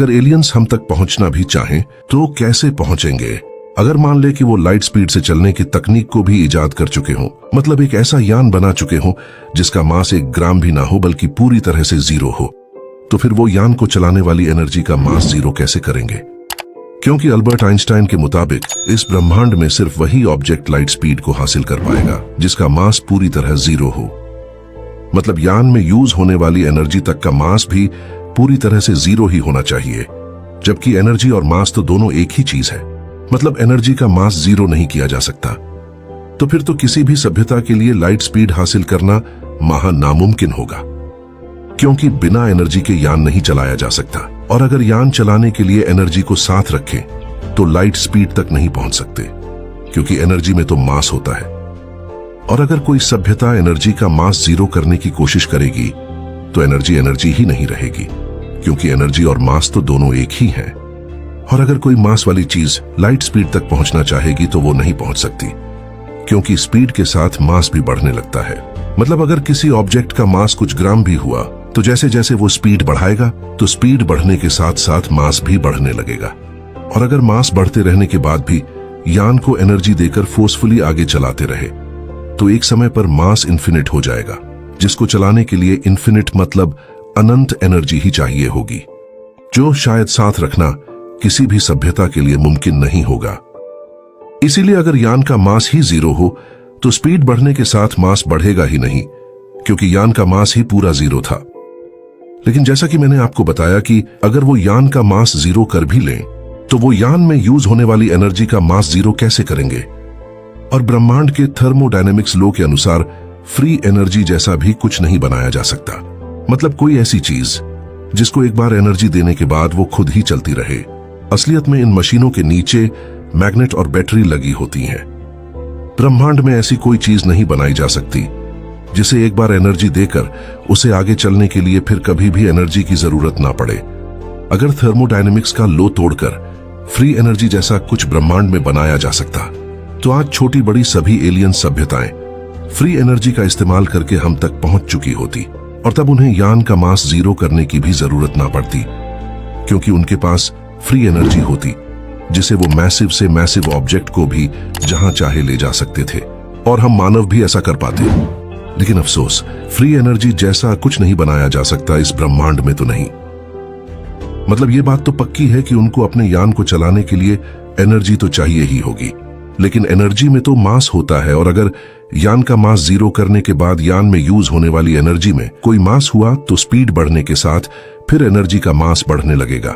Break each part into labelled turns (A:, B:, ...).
A: अगर एलियंस हम तक पहुंचना भी चाहें तो कैसे पहुंचेंगे? अगर मान ले कि वो लाइट स्पीड से चलने की तकनीक को भी इजाद कर चुके हों, मतलब एक ऐसा यान बना चुके हों जिसका मास 1 ग्राम भी ना हो बल्कि पूरी तरह से जीरो हो, तो फिर वो यान को चलाने वाली एनर्जी का मास जीरो कैसे करेंगे? क्योंकि अल्बर्ट आइंस्टाइन के मुताबिक इस ब्रह्मांड में सिर्फ वही ऑब्जेक्ट लाइट स्पीड को हासिल कर पाएगा जिसका मास पूरी तरह जीरो हो। मतलब यान में यूज होने वाली एनर्जी तक का मास भी पूरी तरह से जीरो ही होना चाहिए, जबकि एनर्जी और मास तो दोनों एक ही चीज है। मतलब एनर्जी का मास जीरो नहीं किया जा सकता। तो फिर तो किसी भी सभ्यता के लिए लाइट स्पीड हासिल करना महा नामुमकिन होगा, क्योंकि बिना एनर्जी के यान नहीं चलाया जा सकता। और अगर यान चलाने के लिए एनर्जी को साथ रखें तो लाइट स्पीड तक नहीं पहुंच सकते, क्योंकि एनर्जी में तो मास होता है। और अगर कोई सभ्यता एनर्जी का मास जीरो करने की कोशिश करेगी तो एनर्जी ही नहीं रहेगी, क्योंकि एनर्जी और मास तो दोनों एक ही हैं। और अगर कोई मास वाली चीज लाइट स्पीड तक पहुंचना चाहेगी तो वो नहीं पहुंच सकती, क्योंकि स्पीड के साथ मास भी बढ़ने लगता है। मतलब अगर किसी ऑब्जेक्ट का मास कुछ ग्राम भी हुआ तो जैसे जैसे वो स्पीड बढ़ाएगा तो स्पीड बढ़ने के साथ साथ मास भी बढ़ने लगेगा। और अगर मास बढ़ते रहने के बाद भी यान को एनर्जी देकर फोर्सफुली आगे चलाते रहे तो एक समय पर मास इन्फिनिट हो जाएगा, जिसको चलाने के लिए इन्फिनिट मतलब अनंत एनर्जी ही चाहिए होगी, जो शायद साथ रखना किसी भी सभ्यता के लिए मुमकिन नहीं होगा। इसीलिए अगर यान का मास ही जीरो हो तो स्पीड बढ़ने के साथ मास बढ़ेगा ही नहीं, क्योंकि यान का मास ही पूरा जीरो था। लेकिन जैसा कि मैंने आपको बताया कि अगर वो यान का मास जीरो कर भी लें तो वो यान में यूज होने वाली एनर्जी का मास जीरो कैसे करेंगे? और ब्रह्मांड के थर्मोडायनेमिक्स लॉ के अनुसार फ्री एनर्जी जैसा भी कुछ नहीं बनाया जा सकता। मतलब कोई ऐसी चीज जिसको एक बार एनर्जी देने के बाद वो खुद ही चलती रहे। असलियत में इन मशीनों के नीचे मैग्नेट और बैटरी लगी होती हैं। ब्रह्मांड में ऐसी कोई चीज नहीं बनाई जा सकती जिसे एक बार एनर्जी देकर उसे आगे चलने के लिए फिर कभी भी एनर्जी की जरूरत ना पड़े। अगर थर्मोडायनेमिक्स का लॉ तोड़कर फ्री एनर्जी जैसा कुछ ब्रह्मांड में बनाया जा सकता तो आज छोटी बड़ी सभी एलियन सभ्यताएं फ्री एनर्जी का इस्तेमाल करके हम तक पहुंच चुकी होती, और तब उन्हें यान का मास जीरो करने की भी जरूरत ना पड़ती, क्योंकि उनके पास फ्री एनर्जी होती जिसे वो मैसिव से मैसिव ऑब्जेक्ट को भी जहां चाहे ले जा सकते थे, और हम मानव भी ऐसा कर पाते। लेकिन अफसोस, फ्री एनर्जी जैसा कुछ नहीं बनाया जा सकता इस ब्रह्मांड में तो नहीं। मतलब ये बात तो पक्की है कि उनको अपने यान को चलाने के लिए एनर्जी तो चाहिए ही होगी, लेकिन एनर्जी में तो मास होता है, और अगर यान का मास जीरो करने के बाद यान में यूज होने वाली एनर्जी में कोई मास हुआ तो स्पीड बढ़ने के साथ फिर एनर्जी का मास बढ़ने लगेगा,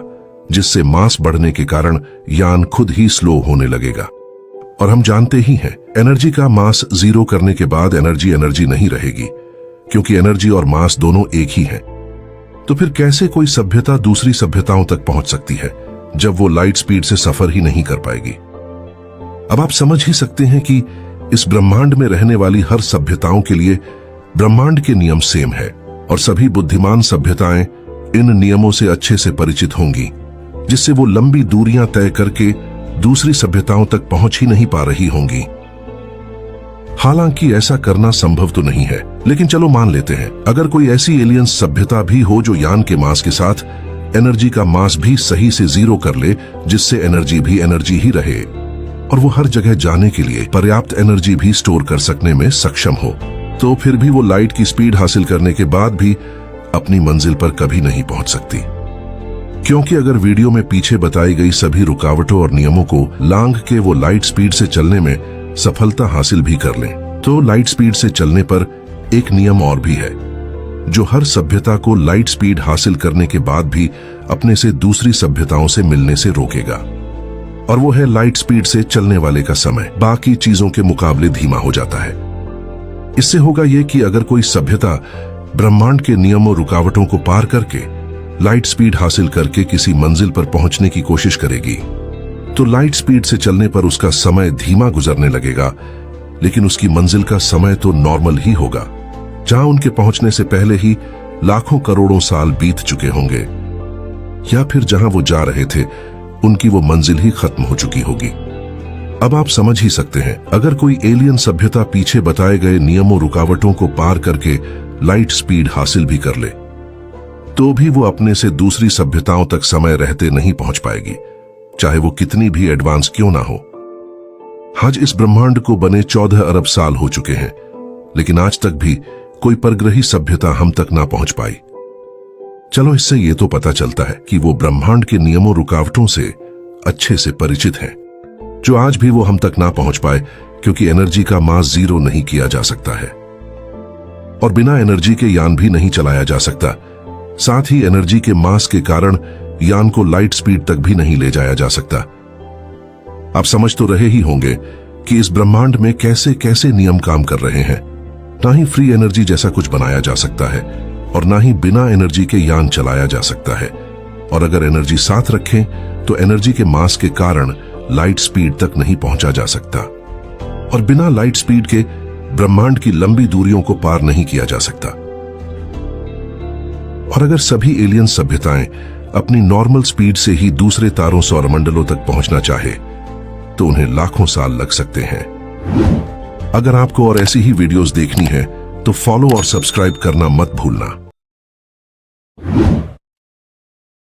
A: जिससे मास बढ़ने के कारण यान खुद ही स्लो होने लगेगा। और हम जानते ही हैं, एनर्जी का मास जीरो करने के बाद एनर्जी नहीं रहेगी, क्योंकि एनर्जी और मास दोनों एक ही हैं। तो फिर कैसे कोई सभ्यता दूसरी सभ्यताओं तक पहुंच सकती है जब वो लाइट स्पीड से सफर ही नहीं कर पाएगी? अब आप समझ ही सकते हैं कि इस ब्रह्मांड में रहने वाली हर सभ्यताओं के लिए ब्रह्मांड के नियम सेम है, और सभी बुद्धिमान सभ्यताएं इन नियमों से अच्छे से परिचित होंगी, जिससे वो लंबी दूरियां तय करके दूसरी सभ्यताओं तक पहुंच ही नहीं पा रही होंगी। हालांकि ऐसा करना संभव तो नहीं है, लेकिन चलो मान लेते हैं अगर कोई ऐसी एलियन सभ्यता भी हो जो यान के मास के साथ एनर्जी का मास भी सही से जीरो कर ले, जिससे एनर्जी ही रहे, और वो हर जगह जाने के लिए पर्याप्त एनर्जी भी स्टोर कर सकने में सक्षम हो, तो फिर भी वो लाइट की स्पीड हासिल करने के बाद भी अपनी मंजिल पर कभी नहीं पहुंच सकती। क्योंकि अगर वीडियो में पीछे बताई गई सभी रुकावटों और नियमों को लांघ के वो लाइट स्पीड से चलने में सफलता हासिल भी कर लें, तो लाइट स्पीड से चलने पर एक नियम और भी है जो हर सभ्यता को लाइट स्पीड हासिल करने के बाद भी अपने से दूसरी सभ्यताओं से मिलने से रोकेगा, और वो है लाइट स्पीड से चलने वाले का समय बाकी चीजों के मुकाबले धीमा हो जाता है। इससे होगा ये कि अगर कोई सभ्यता ब्रह्मांड के नियमों रुकावटों को पार करके लाइट स्पीड हासिल करके किसी मंजिल पर पहुंचने की कोशिश करेगी, तो लाइट स्पीड से चलने पर उसका समय धीमा गुजरने लगेगा, लेकिन उसकी मंजिल का समय तो नॉर्मल ही होगा, जहां उनके पहुंचने से पहले ही लाखों करोड़ों साल बीत चुके होंगे, या फिर जहां वो जा रहे थे उनकी वो मंजिल ही खत्म हो चुकी होगी। अब आप समझ ही सकते हैं, अगर कोई एलियन सभ्यता पीछे बताए गए नियमों रुकावटों को पार करके लाइट स्पीड हासिल भी कर ले, तो भी वो अपने से दूसरी सभ्यताओं तक समय रहते नहीं पहुंच पाएगी, चाहे वो कितनी भी एडवांस क्यों ना हो। आज इस ब्रह्मांड को बने 14 अरब साल हो चुके हैं, लेकिन आज तक भी कोई परग्रही सभ्यता हम तक ना पहुंच पाई। चलो, इससे ये तो पता चलता है कि वो ब्रह्मांड के नियमों रुकावटों से अच्छे से परिचित हैं, जो आज भी वो हम तक ना पहुंच पाए, क्योंकि एनर्जी का मास जीरो नहीं किया जा सकता है और बिना एनर्जी के यान भी नहीं चलाया जा सकता। साथ ही एनर्जी के मास के कारण यान को लाइट स्पीड तक भी नहीं ले जाया जा सकता। आप समझ तो रहे ही होंगे कि इस ब्रह्मांड में कैसे कैसे नियम काम कर रहे हैं। ना ही फ्री एनर्जी जैसा कुछ बनाया जा सकता है और ना ही बिना एनर्जी के यान चलाया जा सकता है। और अगर एनर्जी साथ रखें तो एनर्जी के मास के कारण लाइट स्पीड तक नहीं पहुंचा जा सकता और बिना लाइट स्पीड के ब्रह्मांड की लंबी दूरियों को पार नहीं किया जा सकता। और अगर सभी एलियन सभ्यताएं अपनी नॉर्मल स्पीड से ही दूसरे तारों सौरमंडलों तक पहुंचना चाहे तो उन्हें लाखों साल लग सकते हैं। अगर आपको और ऐसी ही वीडियोस देखनी है तो फॉलो और सब्सक्राइब करना मत भूलना।